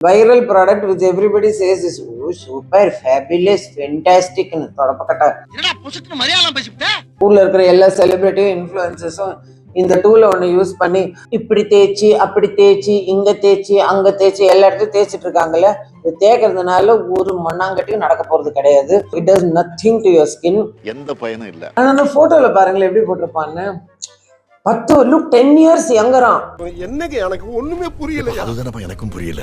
viral product which everybody says is super fabulous, fantastic ன்னு தொடப்பக்கட்ட என்னடா புசுக்கு மலையாளம் பேசிட்டே ஊர்ல இருக்கிற எல்லா செலிபிரிட்டி இன்ஃப்ளூயன்சஸும் இந்த டூலை ஒன்று யூஸ் பண்ணி இப்படி தேய்ச்சி அப்படி தேய்ச்சி இங்க தேய்ச்சி அங்க தேய்ச்சி எல்லா இடத்துலையும் தேய்ச்சிட்டு இருக்காங்கல்ல. இது தேய்க்கிறதுனால ஒரு மண்ணாங்கட்டியும் நடக்க போறது கிடையாது. It does nothing to your skin. எந்த பயனும் இல்ல. ஆனா போட்டோல பாருங்களேன் எப்படி போட்டிருப்பான்னு. 10 years யங்கரான். என்னங்க எனக்கு ஒண்ணுமே புரியல. அதுதானப்பா எனக்கும் புரியல.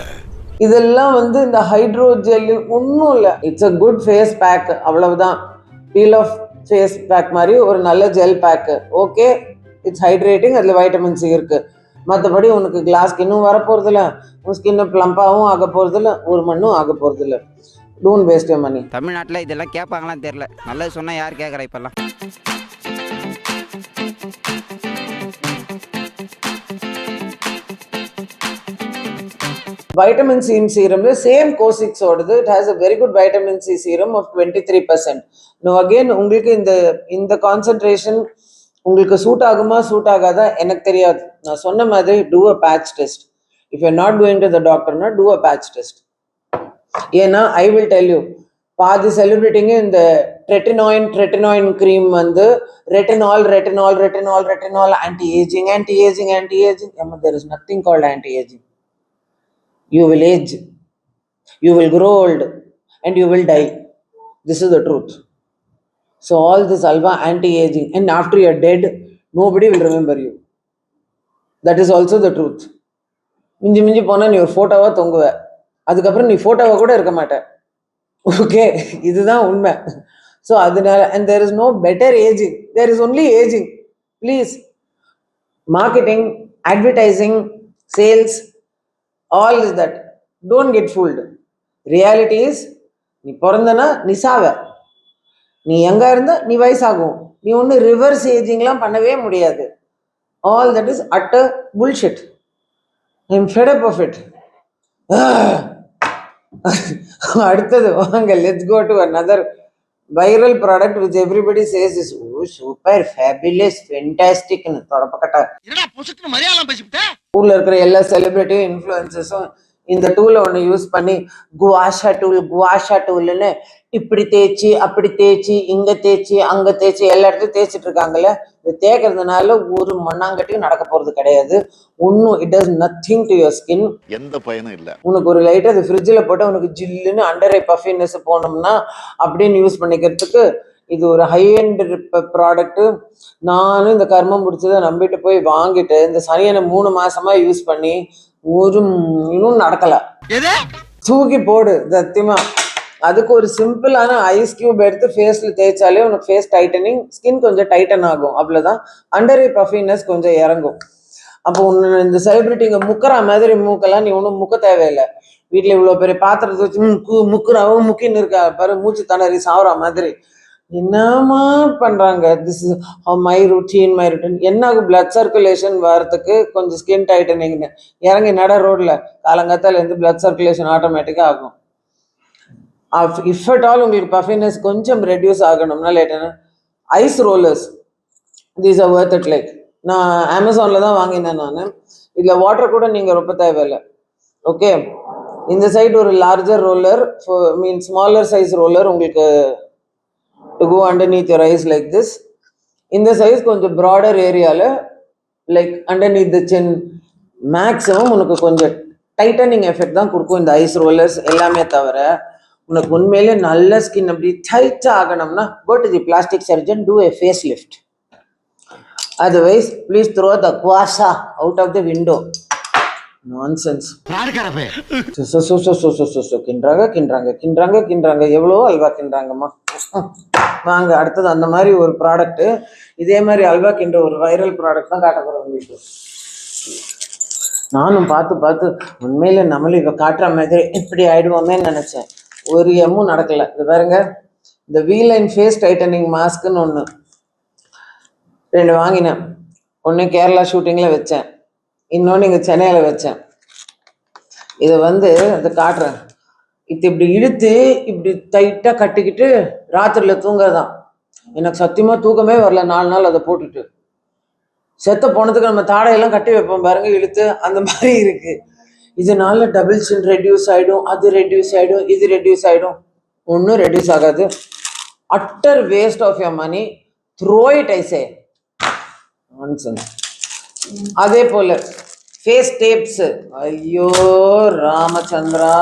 இதெல்லாம் வந்து இந்த ஹைட்ரோஜெல் ஒன்றும் இல்லை. It's a good face pack, அவ்வளவுதான். பீல் ஆஃப் ஃபேஸ் பேக் மாதிரி ஒரு நல்ல gel pack. Okay, it's hydrating, அதில் வைட்டமின் சி இருக்கு. மற்றபடி உனக்கு கிளாஸ் ஸ்கின்னும் வரப்போறதில்ல, உன் ஸ்கின்னு பிளம்பாகவும் ஆக போறதில்ல, ஒரு மண்ணும் ஆக போறதில்ல. Don't waste your money. தமிழ்நாட்டில் இதெல்லாம் கேட்பாங்களான்னு தெரியல. நல்லது சொன்னா யார் கேட்குறா இப்பெல்லாம். Vitamin C in serum, the same Cosix order, it has a very good vitamin C serum of 23%. Now again, உங்களுக்கு இந்த concentration உங்களுக்கு சூட் ஆகுமா சூட் ஆகாதா எனக்கு தெரியாது. நான் சொன்ன மாதிரி do a patch test. If you're not going to the doctor, do a patch test. ஏன்னா I will tell you, பாதி செலிபிரிட்டிங்க இந்த tretinoin cream வந்து retinol anti-aging. There is nothing called anti-aging. You will age, you will grow old, and you will die. This is the truth. So all this alva anti-aging, and after you are dead, nobody will remember you. That is also the truth. மிஞ்சி போனா நீ ஒரு ஃபோட்டோவா தொங்குவ, அதுக்கப்புறம் நீ ஃபோட்டோவா கூட இருக்க மாட்ட. Okay, இதுதான் உண்மை. ஸோ அதனால, and there is no better aging, there is only aging. Please, marketing, advertising, sales, all is that. Don't get fooled. Reality is, நீ பிறந்தனா நீ சாவ, நீ யங்கா இருந்தா நீ வயசாகும். நீ ஒன்று ரிவர்ஸ் ஏஜிங்லாம் பண்ணவே முடியாது. All that is utter bullshit. I am fed up of it. அடுத்தது வாங்க, let's go to another viral product which everybody says is super fabulous, fantastic ன்னு தொடப்பக்கட்ட என்னடா புசுக்கு மலையாளம் பேசிட்டே ஊர்ல இருக்கிற எல்லா செலிபிரிட்டி இன்ஃப்ளூயன்சஸும் இந்த டூலை ஒன்று யூஸ் பண்ணி குவாஷா டூல்னு இப்படி தேய்ச்சி அப்படி தேய்ச்சி இங்க தேய்ச்சி அங்க தேய்ச்சி எல்லா இடத்துலையும் தேய்ச்சிட்டு இருக்காங்கல்ல. இது தேய்க்கிறதுனால ஒரு மண்ணாங்கட்டியும் நடக்க போறது கிடையாது. ஒன்னும் it does nothing to your skin. எந்த பயனும் இல்ல. உனக்கு ஒரு லைட் அது ஃப்ரிட்ஜில் போட்டு உனக்கு ஜில்லுன்னு அண்டர் ஐ பஃபினஸ் போனோம்னா அப்படின்னு யூஸ் பண்ணிக்கிறதுக்கு இது ஒரு ஹை எண்ட் ப்ராடக்ட். நானும் இந்த கர்மம் முடிச்சதை நம்பிட்டு போய் வாங்கிட்டு இந்த சனியனை 3 மாசமா யூஸ் பண்ணி ஒரு இன்னும் நடக்கல. தூக்கி போடு சத்தியமா. அதுக்கு ஒரு சிம்பிளான ஐஸ் கியூப் எடுத்து ஃபேஸ்ல தேய்ச்சாலே உனக்கு ஃபேஸ் டைட்டனிங், ஸ்கின் கொஞ்சம் டைட்டன் ஆகும், அவ்வளவுதான். அண்டர் ஐ பஃபினஸ் கொஞ்சம் இறங்கும். அப்போ ஒன்று இந்த செலிபிரிட்டிங்க முக்கிற மாதிரி மூக்கெல்லாம் நீ ஒன்றும் முக்க தேவையில்லை. வீட்டில் இவ்வளோ பெரிய பாத்திரத்தை வச்சு முக்குறாவும் முக்கின்னு இருக்கா பாரு, மூச்சு திணறி சாவுற மாதிரி. என்னமா பண்றாங்க? This is my routine. என்ன ஆகும்? பிளட் சர்க்குலேஷன் வரதுக்கு கொஞ்சம் ஸ்கின் டைட்டனிங்னு இறங்கி நட ரோட்ல காலங்காத்தால இருந்து பிளட் சர்க்குலேஷன் ஆட்டோமேட்டிக்காக ஆகும். இஃப் அட் ஆல் உங்களுக்கு பஃபினஸ் கொஞ்சம் ரெடியூஸ் ஆகணும்னா லேட்டான ice rollers, these are worth it. Like நான் அமேசான்ல தான் வாங்கினேன் நான். இதில் வாட்டர் கூட நீங்கள் ரொம்ப தேவையில்லை. ஓகே, இந்த சைடு ஒரு larger roller, smaller size roller உங்களுக்கு to go underneath your eyes like this. இந்த சைஸ் கொஞ்சம் ப்ராடர் ஏரியாவில் like underneath the chin maximum உனக்கு கொஞ்சம் டைட்டனிங் எஃபெக்ட் தான் கொடுக்கும் இந்த ஐஸ் ரோலர்ஸ் எல்லாமே. தவிர உனக்கு உண்மையிலே நல்ல ஸ்கின் அப்படி டைட்டாக ஆகணும்னா go to the plastic surgeon, do a facelift. Otherwise, please throw the guasha out of the window. Nonsense. கின்றாங்க எவ்வளோ அல்வா கின்றாங்கம்மா. வாங்க அடுத்தது அந்த மாதிரி ஒரு ப்ராடக்ட், இதே மாதிரி அல்வா கின்ற ஒரு வைரல் ப்ராடக்ட் தான் காட்ட போகிறோம் உங்களுக்கு. நானும் பார்த்து உண்மையில நம்மளும் இப்போ காட்டுற மாதிரி இப்படி ஆயிடுவோமேன்னு நினைச்சேன். ஒரு எம்மும் நடக்கல. இது பாருங்க, இந்த V-line ஃபேஸ் டைட்டனிங் மாஸ்க்குன்னு ஒன்று 2 வாங்கினேன். ஒன்று கேரளா ஷூட்டிங்கில் வச்சேன், இன்னொன்று இங்கே சென்னையில் வச்சேன். இதை வந்து அதை காட்டுறேன். இது இப்படி இழுத்து இப்படி டைட்டாக கட்டிக்கிட்டு ராத்திரியில் தூங்கதான். எனக்கு சத்தியமாக தூக்கமே வரல 4 நாள் அதை போட்டுட்டு. செத்த போனதுக்கு நம்ம தாடையெல்லாம் கட்டி வைப்போம் பாருங்க இழுத்து, அந்த மாதிரி இருக்கு. இதனால டபுள் சின் ரெடியூஸ் ஆகிடும், அது ரெடியூஸ் ஆகிடும், இது ரெடியூஸ் ஆகிடும். ஒன்றும் ரெடியூஸ் ஆகாது. Utter waste of your money. Throw it I say. Nonsense. அதே போல் ஃபேஸ் டேப்ஸ். ஐயோ ராமச்சந்திரா,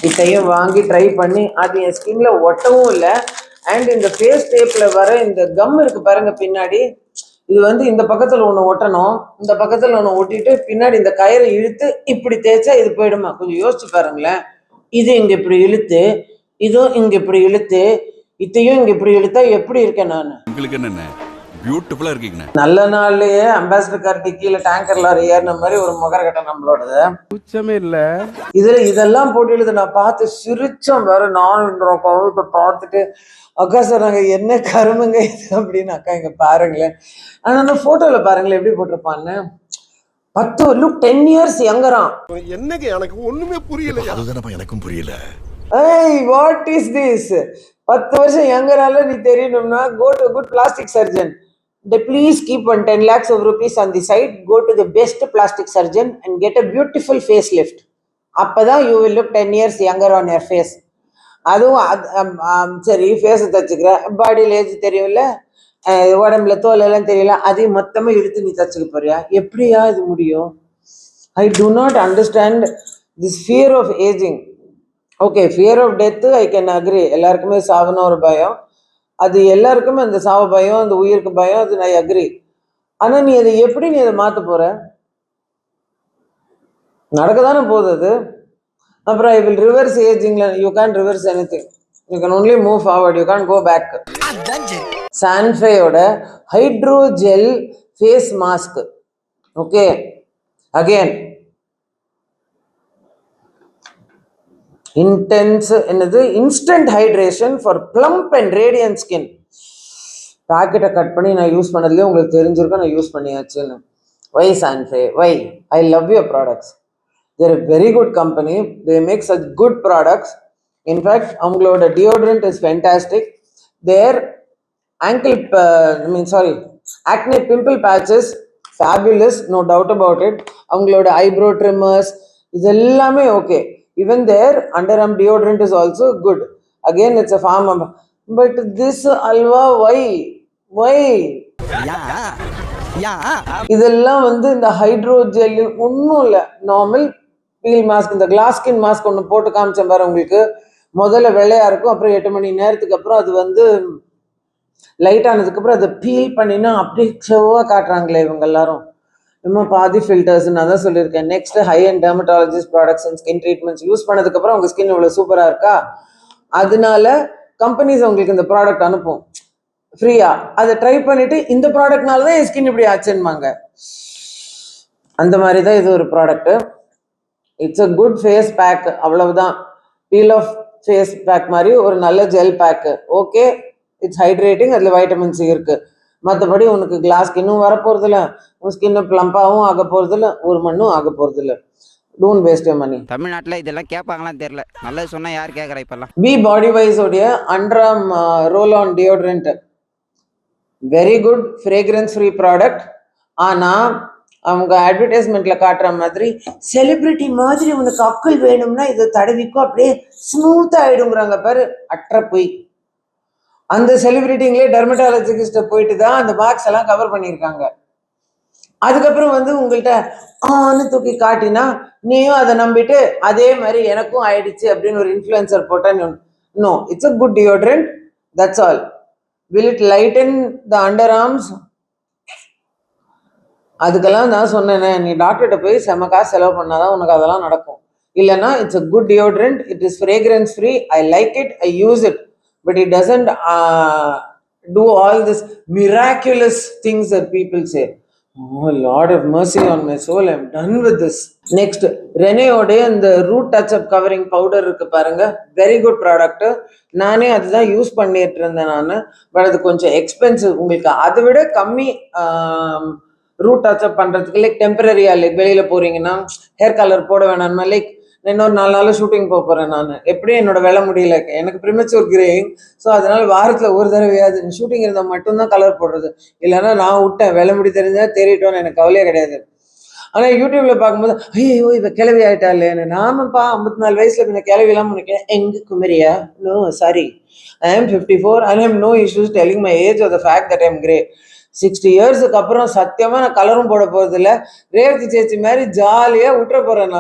இதையும் வாங்கி ட்ரை பண்ணி அது என் ஸ்கின்ல ஒட்டவும் இல்லை. அண்ட் இந்த ஃபேஸ் டேப்பில் வர இந்த கம் இருக்கு பாருங்க பின்னாடி, இது வந்து இந்த பக்கத்தில் ஒன்று ஒட்டணும், இந்த பக்கத்தில் ஒன்று ஒட்டிட்டு பின்னாடி இந்த கயிறை இழுத்து இப்படி தேய்ச்சா இது போயிடுமா? கொஞ்சம் யோசிச்சு பாருங்களேன். இது இங்கே இப்படி இழுத்து, இதுவும் இங்கே இப்படி இழுத்து, இதையும் இங்கே இப்படி இழுத்தா எப்படி இருக்கேன் நான்? உங்களுக்கு என்ன பியூட்டிஃபுல்லா இருக்கீங்க. நல்ல நாள்லயே அம்பாசிடர் கார்டு கீழே டேங்கர் லாரி ஏறின மாதிரி ஒரு முகரக்கட்டை நம்மளோடது. உச்சமே இல்ல. இதெல்லாம் போட்டு எழுது நான் பார்த்து சிரிச்சோம். வேற நான் இப்ப பார்த்துட்டு அக்கா சொன்னாங்க, என்ன கருமுங்க இது அப்படின்னு. அக்கா இங்க பாருங்களேன். ஆனா அந்த போட்டோல பாருங்களேன் எப்படி போட்டிருப்பான்னு. 10 லுக் 10 years யங்கரான். என்னங்க எனக்கு ஒண்ணுமே புரியல. அதுதானப்பா எனக்கும் புரியல. ஏய் வாட் இஸ் திஸ்? 10 வருஷம் யங்கரால நீ தெரியணும்னா go to a good plastic surgeon. They please keep 10 lakhs of rupees on the side. Go to the best plastic surgeon and get a beautiful facelift. அப்பதான் you will look 10 years younger on your face. அதுவும் சரி face தச்சுக்கிறேன், பாடியில் age தெரியும்ல, உடம்புல தோல் எல்லாம் தெரியல, அதையும் மொத்தமாக இழுத்து நீ தச்சுக்க போறியா? எப்படியா இது முடியும்? I do not understand this fear of aging. Okay, fear of death I can agree. எல்லாருக்குமே சாவுன்னு ஒரு பயம், அது எல்லாருக்குமே அந்த சாவு பயம், அந்த உயிருக்கு பயம், அது ஐ அக்ரி. ஆனா நீ அதை எப்படி நீ அதை மாற்ற போற? நடக்க தானே போகுது அது. அப்புறம் ஐ வில் ரிவர்ஸ் ஏஜிங்ல. You can reverse anything, you can only move forward, you can go back. சான்ஃபேயோட hydrogel face mask. Okay, again intense என்னது instant hydration for plump and radiant skin. பேக்கெட்டை கட் பண்ணி நான் யூஸ் பண்ணதுலேயே உங்களுக்கு தெரிஞ்சிருக்கேன் நான் யூஸ் பண்ணியாச்சுன்னு. Why Sanfe, why? I love your products. There a very good company. They make such good products. In fact, அவங்களோட deodorant is fantastic. Their acne pimple patches fabulous, no doubt about it. அவங்களோட eyebrow trimmers இது எல்லாமே okay. Even their underarm deodorant is also good. Again, it's a farm. But this alva, why? இதெல்லாம் வந்து இந்த hydrogel ஒன்றும் இல்லை, normal feel mask. இந்த class skin mask ஒன்று போட்டு காமிச்சேன் பாரு உங்களுக்கு. முதல்ல வெள்ளையா இருக்கும், அப்புறம் 8 மணி நேரத்துக்கு அப்புறம் அது வந்து லைட் ஆனதுக்கு அப்புறம் அதை பீல் பண்ணினா அப்படியே செவ்வாக காட்டுறாங்களே இவங்க எல்லாரும். இன்னும் பாதி ஃபில்டர்ஸ் நான் தான் சொல்லியிருக்கேன். Next high and dermatologist products and skin treatments use பண்ணதுக்கப்புறம் உங்கள் ஸ்கின் இவ்வளோ சூப்பராக இருக்கா, அதனால கம்பெனிஸ் உங்களுக்கு இந்த ப்ராடக்ட் அனுப்பும் ஃப்ரீயா. அதை ட்ரை பண்ணிட்டு இந்த ப்ராடக்ட்னால தான் என் ஸ்கின் இப்படி ஆச்சுன்னுவாங்க. அந்த மாதிரி தான் இது ஒரு product. It's a good face pack, அவ்வளவுதான். பீல் ஆஃப் ஃபேஸ் பேக் மாதிரி ஒரு நல்ல gel pack. Okay, it's hydrating, அதில் வைட்டமின் சி இருக்கு. மற்றபடி உனக்கு கிளாஸ் ஸ்கின்னும் வரப்போறதில்ல, உன் ஸ்கின்னு பிளம்பாகவும் ஆக போறதில்ல, ஒரு மண்ணும் ஆக போறதில்ல. Don't waste your money. தமிழ்நாட்டில் இதெல்லாம் கேட்பாங்களான்னு தெரியல, நல்லது சொன்னால் யார் கேட்குறா இப்பெல்லாம். பி பாடி வைஸோடைய underarm roll on deodorant very good fragrance free product. ஆனால் அவங்க அட்வர்டைஸ்மெண்ட்ல காட்டுற மாதிரி செலிபிரிட்டி மாதிரி உனக்கு அக்கல் வேணும்னா இதை தடவிக்கோ அப்படியே ஸ்மூத்தா ஆயிடுங்கிறாங்க பாரு, அற்ற போய். அந்த செலிபிரிட்டிங்களே டெர்மட்டாலஜிஸ்ட போயிட்டு தான் அந்த பாக்ஸ் எல்லாம் கவர் பண்ணியிருக்காங்க. அதுக்கப்புறம் வந்து உங்கள்கிட்ட ஆன்னு தூக்கி காட்டினா நீயும் அதை நம்பிட்டு அதே மாதிரி எனக்கும் ஆயிடுச்சு அப்படின்னு ஒரு இன்ஃப்ளூயன்சர் போட்டா no, it's a good deodorant, that's all. Will it lighten the underarms? அதுக்கெல்லாம் நான் சொன்னேனே, நீ டாக்டர்கிட்ட போய் செம காசு செலவு பண்ணாதான் உனக்கு அதெல்லாம் நடக்கும். இல்லைன்னா it's a good deodorant, it is fragrance free, I like it, I use it, but it doesn't do all this miraculous things that people say. Oh Lord have mercy on my soul, I'm done with this. Next, Reneode and the root touch up covering powder இருக்கு பாருங்க, very good product. நானே அதுதான் use பண்ணிட்டு இருந்தேன் நான். But அது கொஞ்சம் expensive. உங்களுக்கு அதை விட கம்மி ரூட் டச் அப் பண்றதுக்கு, லைக் டெம்பரரியா, லைக் வெளியில போறீங்கன்னா ஹேர் கலர் போட வேணாம்னா, லைக் இன்னொரு 4 நாள் ஷூட்டிங் போறேன் நான், எப்படியும் என்னோட வேலை முடியல, எனக்கு ப்ரிமெச்சூர் கிரேயிங். ஸோ அதனால வாரத்துல ஒரு தடவையாவது ஷூட்டிங் இருந்தால் மட்டும்தான் கலர் போடுறது. இல்லைன்னா நான் விட்டேன், வேலை முடி தெரிஞ்சா தெரியட்டோன்னு எனக்கு கவலையே கிடையாது. ஆனால் யூடியூப்ல பார்க்கும்போது ஐயோ இவ கிளவி ஆயிட்டாளேன்னு. நாமப்பா 54 வயசுல இந்த கிளவிலாம் உனக்கு எங்க குமரியா? நோ சாரி, ஐ ஆம் 54 and I have no issues telling my age or the fact that I am grey. 60 இயர்ஸுக்கு அப்புறம் சத்தியமா நான் கலரும் போட போறது இல்லை. ரேவதி சேச்சி மாதிரி ஜாலியா விட்டுற போறேன்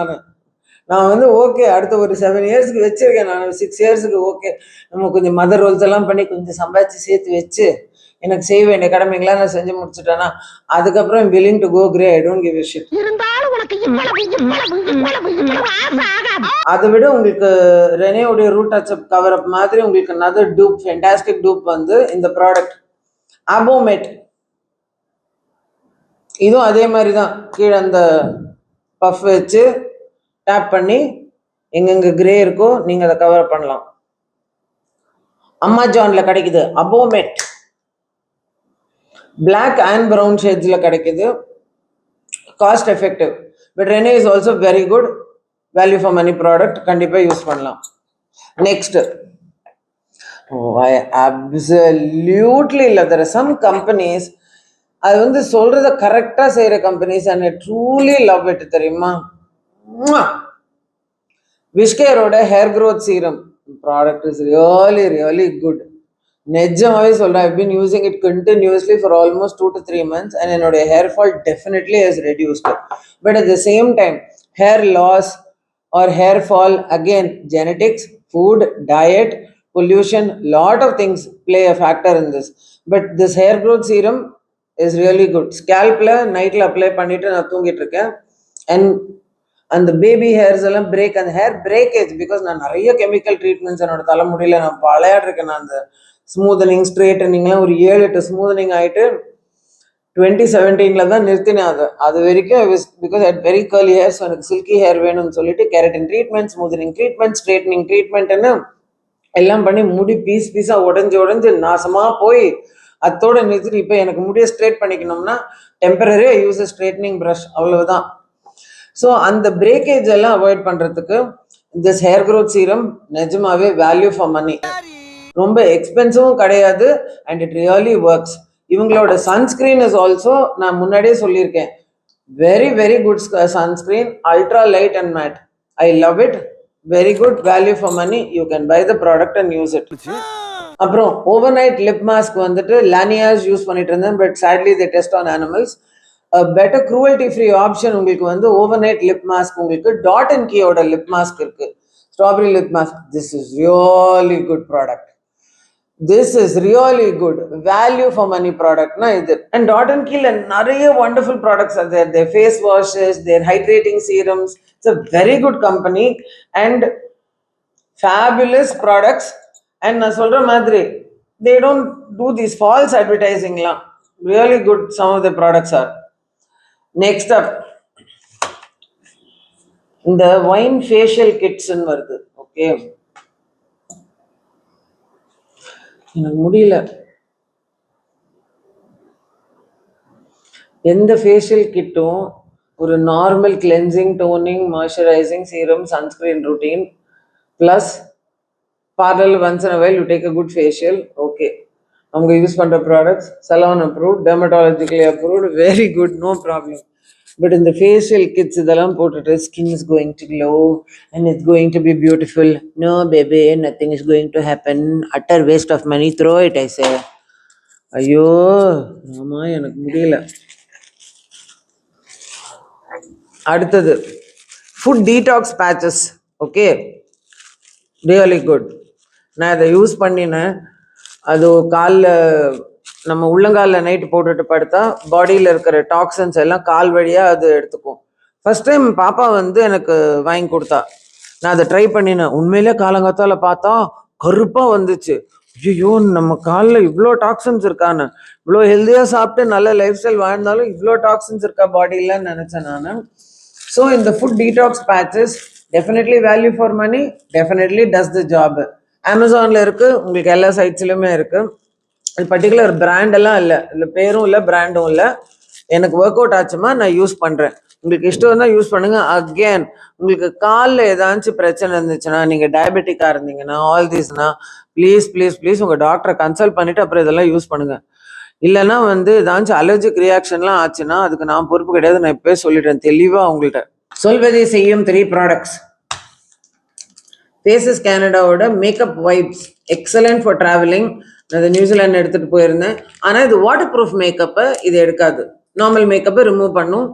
நான் வந்து ஓகே அடுத்த ஒரு 7 இயர்ஸ்க்கு வச்சிருக்கேன். நான் 6 இயர்ஸுக்கு ஓகே நம்ம கொஞ்சம் மதர் ரோல்ஸ் எல்லாம் பண்ணி கொஞ்சம் சம்பாதிச்சு சேர்த்து வச்சு எனக்கு செய்ய வேண்டிய கடமைகளாம் நான் செஞ்சு முடிச்சுட்டேன்னா அதுக்கப்புறம் willing to go grey. I don't give a shit. அதை விட உங்களுக்கு ரெனேவுடைய ரூட் டச்சப் கவர் அப் மாதிரி உங்களுக்கு another dupe, fantastic dupe வந்து இந்த ப்ராடக்ட் அபோமேட். இதுவும் அதே மாதிரி தான். கீழே அந்த பஃப் வச்சு டேப் பண்ணி எங்கெங்க கிரே இருக்கோ நீங்க அதை கவர் பண்ணலாம். அமேசான்ல கிடைக்குது அபோமேட். பிளாக் அண்ட் ப்ரௌன் ஷேட்ஸ்ல கிடைக்குது. Cost effective. But Renee is also very good value for money product. கண்டிப்பா யூஸ் பண்ணலாம். நெக்ஸ்ட், அப்சல்யூட்லி இல்லை, தெர் ஆர் சம் கம்பெனிஸ் அது வந்து சொல்றத கரெக்டா செய்யற companies and I truly love it. தெரியுமா? விஷ்கேரோட hair growth serum product is really really good. நிஜமாவே சொல்றேன். I've been using it continuously for almost 2 to 3 months and என்னோட hair fall definitely has reduced. But at the same time, hair loss or hair fall, again, genetics, food, diet, pollution, lot of things play a factor in this. But this hair growth serum is really good. Scalpல நைட்ல apply பண்ணிட்டு நான் தூங்கிட்டு இருக்கேன். And அந்த baby hairs எல்லாம் break, அந்த hair breakage, because நான் நிறைய கெமிக்கல் ட்ரீட்மெண்ட்ஸ் என்னோட தலைமுடியில நான் விளையாடுறேன். நான் அந்த ஸ்மூதனிங் ஸ்ட்ரெயிட்டனிங்லாம் ஒரு 7-8 ஸ்மூதனிங் ஆகிட்டு 2017 தான் நிறுத்தினேன். அது வரைக்கும் because I'd very curly hair. So எனக்கு சில்கி ஹேர் வேணும்னு சொல்லிட்டு keratin treatment, smoothening treatment, straightening ட்ரீட்மெண்ட்னு எல்லாம் பண்ணி முடி பீஸா உடஞ்சு நாசமா போய் அதோட நிறுத்திட்டு இப்போ எனக்கு முடியை ஸ்ட்ரெயிட் பண்ணிக்கணும்னா temporary I use straightening brush, அவ்வளவுதான். ஸோ அந்த பிரேக்கேஜ் எல்லாம் அவாய்ட் பண்றதுக்கு இந்த ஹேர் க்ரோத் சீரம் நிஜமாவே வேல்யூ ஃபார் மணி. ரொம்ப எக்ஸ்பென்சிவும் கிடையாது அண்ட் இட் ரியலி ஒர்க்ஸ். இவங்களோட சன்ஸ்கிரீன் இஸ் ஆல்சோ, நான் முன்னாடியே சொல்லியிருக்கேன், very very good sunscreen, ultra light and matte. I love it. Very good value for money. You can buy the product and use it. அப்புறம் overnight lip mask வந்துட்டு லானியாஸ் use பண்ணிட்டு இருந்தேன். But sadly they test on animals. Better cruelty free option உங்களுக்கு வந்து overnight lip mask. உங்களுக்கு dot and கீயோட lip mask இருக்கு, strawberry lip mask. This is really good product. This is really good value for money ப்ராடக்ட்னா இது. And dot and கீல நிறைய wonderful products are there. There face washes, there hydrating serums. It's a very good company and fabulous products. அண்ட் நான் சொல்ற மாதிரி they don't do these false advertising la. Really good some of the products are. Next up, இந்த wine facial kits ன்னு வருது. Okay, எனக்கு முடியல. எந்த ஃபேஷியல் கிட்டும் ஒரு normal cleansing, toning, moisturising, serum, sunscreen routine plus parallel once in a while you take a good facial. Okay, அவங்க use பண்ற products salon approved, dermatologically approved, very good, no problem. But in the facial kits இதெல்லாம் போட்டுட்டு skin is going to glow and it's going to be beautiful. No baby, nothing is going to happen. Utter waste of money, throw it, I say. ஐயோ ஆமா, எனக்கு முடியல. அடுத்தது food detox patches. Okay, really good. நான் இதை use பண்ணினேன். அது காலில் நம்ம உள்ளங்காலில் நைட்டு போட்டுட்டு படுத்தா பாடியில் இருக்கிற டாக்ஸன்ஸ் எல்லாம் கால் வழியாக அது எடுத்துக்கும். ஃபர்ஸ்ட் டைம் பாப்பா வந்து எனக்கு வாங்கி கொடுத்தா. நான் அதை ட்ரை பண்ணினேன். உண்மையிலே காலங்காத்தால பார்த்தா கருப்பாக வந்துச்சு. ஐயோ, நம்ம காலில் இவ்வளோ டாக்ஸன்ஸ் இருக்கான்னு. இவ்வளோ ஹெல்த்தியாக சாப்பிட்டு நல்ல லைஃப் ஸ்டைல் வாழ்ந்தாலும் இவ்வளோ டாக்ஸன்ஸ் இருக்கா பாடியிலன்னு நினச்சேன் நான். ஸோ இந்த food detox patches definitely value for money, definitely does the job. அமேசான்ல இருக்கு, உங்களுக்கு எல்லா சைட்ஸ்லையுமே இருக்கு. இது பர்டிகுலர் பிராண்ட் எல்லாம் இல்லை, இல்லை பேரும் இல்லை பிராண்டும் இல்லை. எனக்கு ஒர்க் அவுட் ஆச்சுமா நான் யூஸ் பண்ணுறேன். உங்களுக்கு இஷ்டம் தான் யூஸ் பண்ணுங்க. அகேன் உங்களுக்கு காலில் ஏதாச்சும் பிரச்சனை இருந்துச்சுன்னா, நீங்கள் டயபெட்டிக்காக இருந்தீங்கன்னா, ஆல் தீஸ்னா ப்ளீஸ் ப்ளீஸ் ப்ளீஸ் உங்கள் டாக்டரை கன்சல்ட் பண்ணிவிட்டு அப்புறம் இதெல்லாம் யூஸ் பண்ணுங்கள். இல்லைன்னா வந்து ஏதாச்சும் அலர்ஜிக் ரியாக்ஷன்லாம் ஆச்சுன்னா அதுக்கு நான் பொறுப்பு கிடையாது. நான் இப்போயே சொல்லிட்டேன் தெளிவாக அவங்கள்ட்ட. சொல்வதை செய்யும் 3 ப்ராடக்ட்ஸ். ஃபேஸஸ் கேனடாவோட makeup wipes excellent for travelling. நான் அதை நியூசிலாந்து எடுத்துகிட்டு போயிருந்தேன். ஆனால் இது வாட்டர் ப்ரூஃப் மேக்கப்பை இது எடுக்காது. நார்மல் மேக்கப்பை ரிமூவ் பண்ணும்.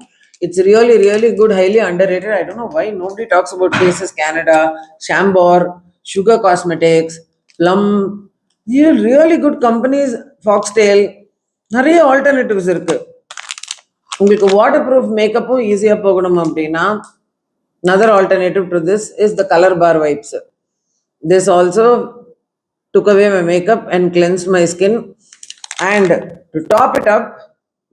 It's really really good, highly underrated. I don't know why nobody talks about Faces Canada, ஷாம்பார், Sugar cosmetics, Plum. Really good companies. Foxtale, நிறைய ஆல்டர்னேட்டிவ்ஸ் இருக்கு. உங்களுக்கு வாட்டர் ப்ரூஃப் மேக்கப்பும் ஈஸியாக போகணும் அப்படின்னா another alternative to this is the color bar wipes. This also took away my makeup and cleansed my skin. And to top it up,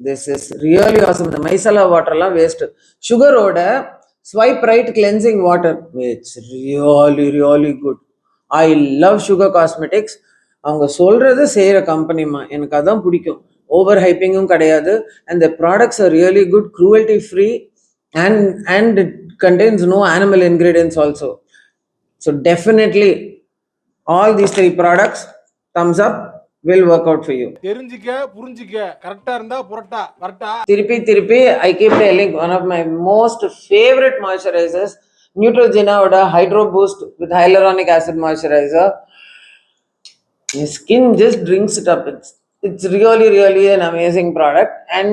this is really awesome. The micellar water la waste. Sugar oda swipe right cleansing water. It's really really good. I love Sugar Cosmetics. அவங்க சொல்றது செய்யற கம்பெனிமா, எனக்கு அதான் பிடிக்கும். Over ஹைப்பிங்கும் கிடையாது. And the products are really good, cruelty free, and it contains no animal ingredients also. So definitely all these 3 products, thumbs up, will work out for you. தெரிஞ்சிக்க புரிஞ்சிக்க கரெக்டா இருந்தா புரட்டா கரெக்டா. திருப்பி I keep telling one of my most favorite moisturizers, Neutrogena oda Hydro Boost with hyaluronic acid moisturizer. Your skin just drinks it up. It's really really an amazing product, and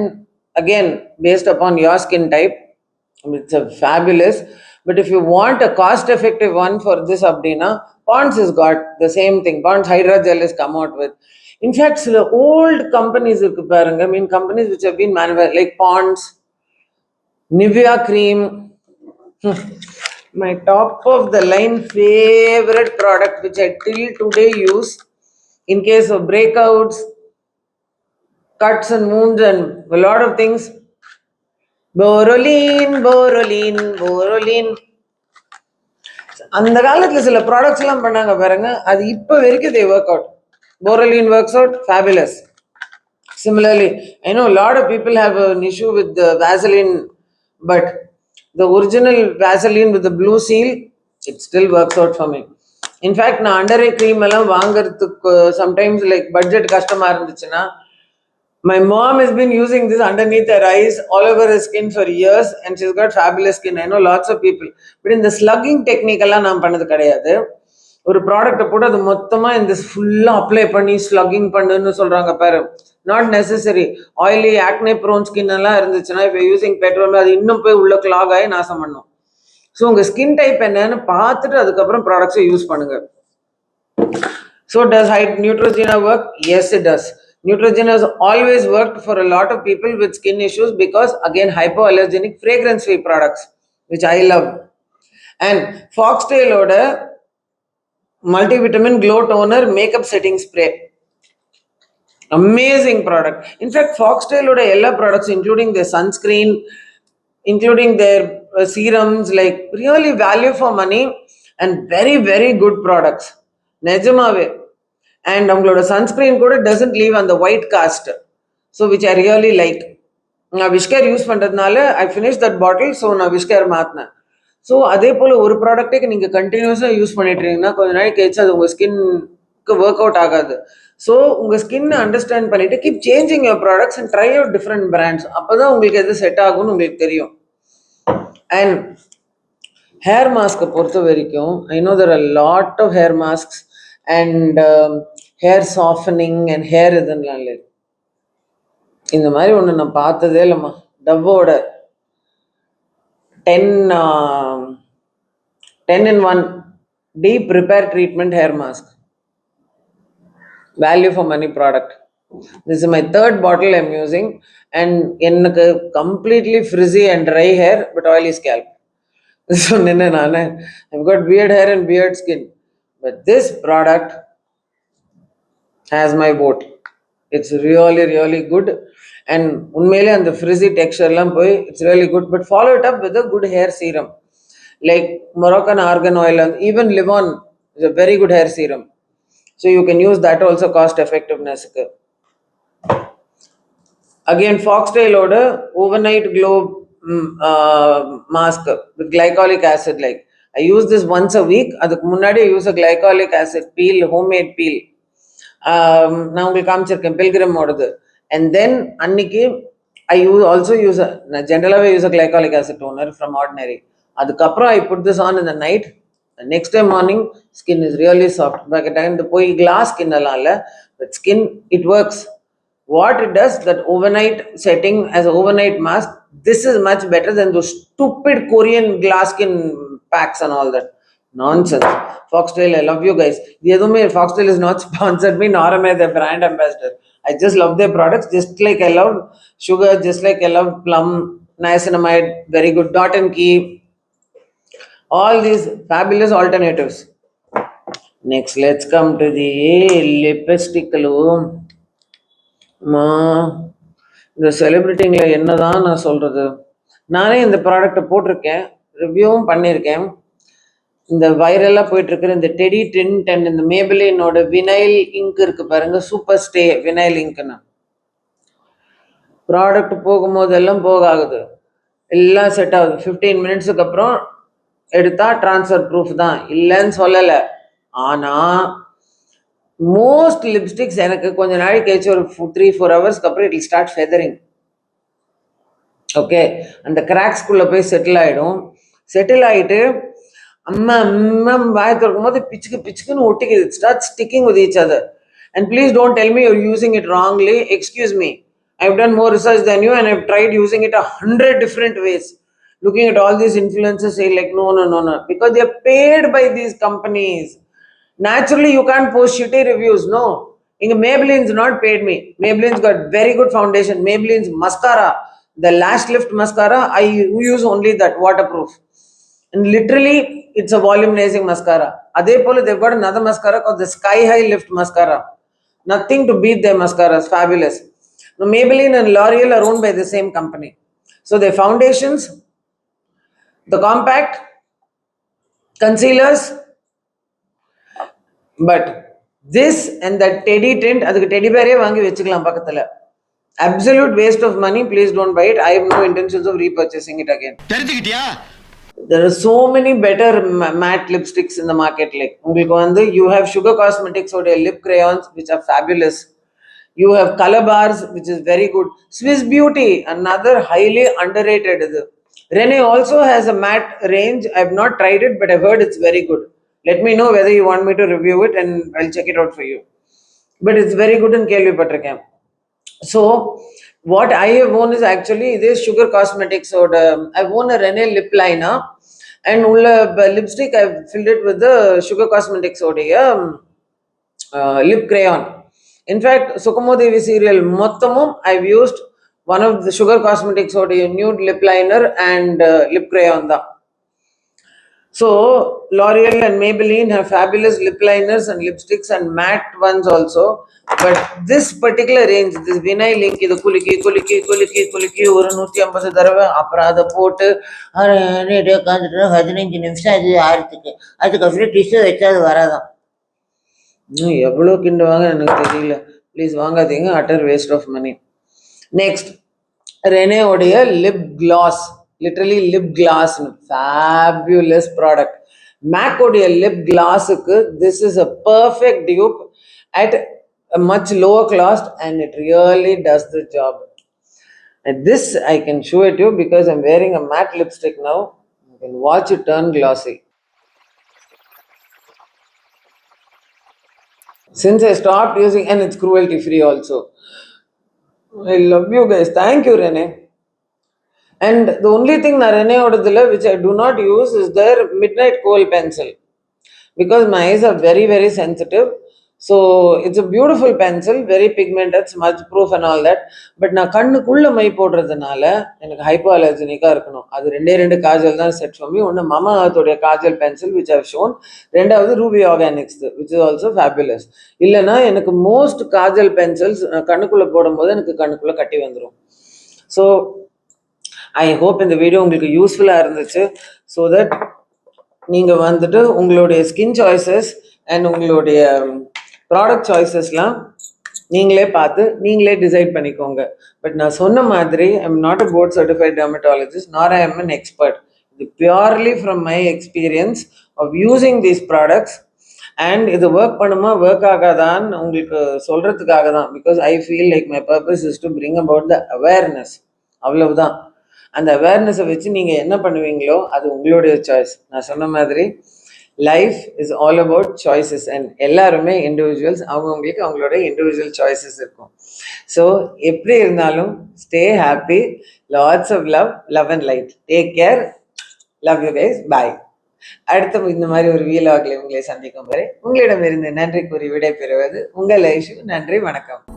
again based upon your skin type, it's a fabulous. But if you want a cost effective one for this abdina, Pond's has got the same thing. Pond's Hydra Gel has come out with. In fact, the old companies irukku parunga, I mean companies which have been manufactured like Pond's, Nivea cream. My top of the line favorite product which I till today use in case of breakouts, cuts and wounds and a lot of things. Borolene. அந்த காலத்துல சில products எல்லாம் பண்ணாங்க பாருங்க, அது இப்ப வரைக்கும் they work out. Borolene works out, fabulous. Similarly, I know a lot of people have an issue with the Vaseline, but the original Vaseline with the blue seal, it still works out for me. In fact, நான் under eye cream எல்லாம் வாங்குறதுக்கு sometimes like budget கஷ்டமா இருந்துச்சுன்னா, my mom has been using this underneath her eyes, all over her skin for years, and she's got fabulous skin. I know lots of people. But in the slugging technique எல்லாம் நான் பண்ணது கிடையாது. ஒரு ப்ராடக்ட்டை போட்டு அது மொத்தமா இந்த ஃபுல்லா அப்ளை பண்ணி ஸ்லக்கிங் பண்ணுன்னு சொல்றாங்க பாரு. Not necessary. Oily acne prone skin எல்லாம் இருந்துச்சுன்னா இப்போ யூசிங் பெட்ரோல் அது இன்னும் போய் உள்ள கிளாக் ஆகி நாசம் பண்ணும். ஸோ உங்க ஸ்கின் டைப் என்னன்னு பார்த்துட்டு அதுக்கப்புறம் ப்ராடக்ட்ஸை யூஸ் பண்ணுங்க. So does Neutrogena work? Yes, it does. Neutrogena has always worked for a lot of people with skin issues because again hypoallergenic fragrance free products which I love. And Foxtail oda multivitamin glow toner makeup setting spray, amazing product. In fact, Foxtail oda ella products including their sunscreen, including their serums, like really value for money and very very good products. Nejamave. And அவங்களோட sunscreen கூட doesn't leave on the white cast, so which I really like. நான் WishCare use பண்ணுறதுனால I finished that bottle, so நான் விஷ்கேர் மாற்றினேன். So அதே போல் ஒரு ப்ராடக்ட்டே நீங்கள் கண்டினியூஸாக யூஸ் பண்ணிட்டு இருந்தீங்கன்னா கொஞ்ச நாளைக்கு கழிச்சு அது உங்கள் ஸ்கின்க்கு ஒர்க் அவுட் ஆகாது. ஸோ உங்கள் ஸ்கின்னை அண்டர்ஸ்டாண்ட் பண்ணிட்டு keep changing your products and try out different brands. அப்போ தான் உங்களுக்கு எது செட் ஆகும்னு உங்களுக்கு தெரியும். அண்ட் ஹேர் மாஸ்க்கை பொறுத்த வரைக்கும் I know there are a lot of hair masks and hair softening and hair இதெல்லாம் இல்லை. இந்த மாதிரி ஒன்று நான் பார்த்ததே இல்லைம்மா. டவ்வோட 10-in-1 deep repair treatment hair mask, value for money product. This is my 3rd bottle I'm using, and எனக்கு completely frizzy and dry hair but oily scalp. So I've got weird hair and weird skin, but this product has my vote. It's really really good, and unmele and the frizzy texture lam poi it's really good. But follow it up with a good hair serum like Moroccan argan oil, and even Livon is a very good hair serum, so you can use that also cost effectiveness. Again, Foxtail oda overnight glow mask with glycolic acid. Like I use this once a week. Adukku munnadi I use a glycolic acid peel, homemade peel. நான் உங்களுக்கு காமிச்சிருக்கேன் பில்கிரம் ஓடுது. And then அன்னைக்கு also use நான் ஜென்ரலாகவே use a glycolic acid toner from Ordinary. அதுக்கப்புறம் I put this on in the night. The next day morning, skin is really soft. இந்த போய் glass skin எல்லாம் இல்லை, but skin, it works. What it does, that overnight setting as an overnight mask, this is much better than those stupid Korean glass skin packs and all that. Nonsense. Foxtail, I love you guys. Foxtail is not sponsored me, nor am I the brand ambassador. I just love their products, just like I love sugar, just like I love plum, niacinamide, very good, Dot and Key. All these fabulous alternatives. Next, let's come to the lipstick. இந்த செலிபிரிட்டிங்கில் என்னதான் நான் சொல்கிறது, நானே இந்த ப்ராடக்டை போட்டிருக்கேன், ரிவ்யூவும் பண்ணியிருக்கேன். இந்த வைரலாக போயிட்டுருக்கிற இந்த டெடி டிண்ட் அண்ட் இந்த மேபிலினோட வினைல் இங்க் இருக்குது பாருங்க, சூப்பர் ஸ்டே வினைல் இங்க்னு. ப்ராடக்ட் போகும்போதெல்லாம் போகாகுது, எல்லாம் செட் ஆகுது. 15 மினிட்ஸுக்கு அப்புறம் எடுத்தால் ட்ரான்ஸ்ஃபர் ப்ரூஃப் தான், இல்லைன்னு சொல்லலை. ஆனால் மோஸ்ட் லிப்ஸ்டிக்ஸ் எனக்கு கொஞ்ச நாளைக்கு கழிச்சு ஒரு 3-4 ஹவர்ஸ்க்கு அப்புறம் இட் வில் ஸ்டார்ட் ஃபெதரிங். ஓகே, அந்த கிராக்ஸ்குள்ளே போய் செட்டில் ஆகிடும். செட்டில் ஆகிட்டு அம்மா வாய் திறக்கும் போது பிச்சுக்குன்னு ஒட்டிக்குது. It start sticking with each other. And please don't tell me you're using it wrongly. Excuse me, I've done more research than you and I've tried using it 100 different ways. Looking at all these influencers say like no, because they are paid by these companies. Naturally, you can't post shitty reviews, no. Maybelline's not paid me. Maybelline's got very good foundation. Maybelline's mascara, the Lash Lift mascara, I use only that, waterproof. And literally, it's a volumizing mascara. Adepole, they've got another mascara called the Sky High Lift mascara. Nothing to beat their mascaras, fabulous. Now, Maybelline and L'Oreal are owned by the same company. So their foundations, the compact, concealers, but this and that teddy tint, அதுக்கு teddy பேரே வாங்கி வச்சுக்கலாம் பக்கத்துல. Absolute waste of money, please don't buy it. I have no intentions of repurchasing it again. தெரிஞ்சுக்கிட்டியா? There are so many better matte lipsticks in the market. Like உங்களுக்கு you have Sugar Cosmetics or lip crayons which are fabulous. You have Color Bars which is very good. Swiss Beauty, another highly underrated. Rene also has a matte range. I have not tried it, but I've heard it's very good. Let me know whether you want me to review it and I'll check it out for you. But it's very good in Kelvi Patrikam. So, what I have worn is actually this Sugar Cosmetics or I've worn a Rene lip liner and lipstick I've filled it with the Sugar Cosmetics or lip crayon. In fact, Sukumo Devi serial Mottamum, I've used one of the Sugar Cosmetics or nude lip liner and lip crayon. So, L'Oreal and Maybelline have fabulous lip liners and lipsticks and matte ones also. But this particular range, this vinyl link, இது குலுக்கி ஒரு 150 தடவை அப்புறம் அதை போட்டு 15 நிமிஷம் அது ஆறுத்துக்கு, அதுக்கப்புறம் டிஷ்யூ வச்சா அது வராதான். எவ்வளோ கிண்டுவாங்க எனக்கு தெரியல. ப்ளீஸ் வாங்காதீங்க, utter waste of money. Next, ரெனேவுடைய lip gloss, literally lip gloss, fabulous product. மேக்கோடைய லிப் கிளாஸுக்கு this is a perfect dupe at a much lower cost and it really does the job. And this I can show it to you because I'm wearing a matte lipstick now. You can watch it turn glossy. Since I stopped using, and it's cruelty free also. I love you guys. Thank you, Rene. And the only thing na Rene odadilla which I do not use is their Midnight Kohl pencil because my eyes are very, very sensitive. So it's a beautiful pencil, very pigmented, smudge proof and all that. But நான் கண்ணுக்குள்ள my போடுறதுனால எனக்கு hypo அலர்ஜெனிக்காக இருக்கணும். அது ரெண்டே காஜல் தான் set for me. ஒன்று மாமா அர்த்தோடைய kajal pencil which have shone, ரெண்டாவது Ruby organics which is also fabulous. இல்லைன்னா எனக்கு மோஸ்ட் காஜல் பென்சில்ஸ் கண்ணுக்குள்ளே போடும்போது எனக்கு கண்ணுக்குள்ளே கட்டி வந்துடும். ஸோ ஐ ஹோப் இந்த வீடியோ உங்களுக்கு யூஸ்ஃபுல்லாக இருந்துச்சு. ஸோ தட் நீங்கள் வந்துட்டு உங்களுடைய ஸ்கின் சாய்ஸஸ் அண்ட் உங்களுடைய ப்ராடக்ட் சாய்ஸஸ்லாம் நீங்களே பார்த்து நீங்களே டிசைட் பண்ணிக்கோங்க. பட் நான் சொன்ன மாதிரி I am not a board certified dermatologist nor I am an expert. இது purely from my experience of using these products and இது ஒர்க் பண்ணுமா ஒர்க் ஆகாதான்னு உங்களுக்கு சொல்கிறதுக்காக தான். Because I feel like my purpose is to bring about the awareness. அவ்வளவுதான். அந்த அவேர்னஸை வச்சு நீங்கள் என்ன பண்ணுவீங்களோ அது உங்களுடைய சாய்ஸ். நான் சொன்ன மாதிரி life is all about choices and எல்லாருமே இண்டிவிஜுவல்ஸ். அவங்கவுங்களுக்கு அவங்களோட இண்டிவிஜுவல் சாய்ஸஸ் இருக்கும். ஸோ எப்படி இருந்தாலும் stay happy, lots of love and light. Take care, love you guys, bye. அடுத்த இந்த மாதிரி ஒரு வீலாகில் உங்களை சந்திக்கும் வரை உங்களிடமிருந்து நன்றி கூறி விடை பெறுவது உங்கள் ஐஷு. நன்றி, வணக்கம்.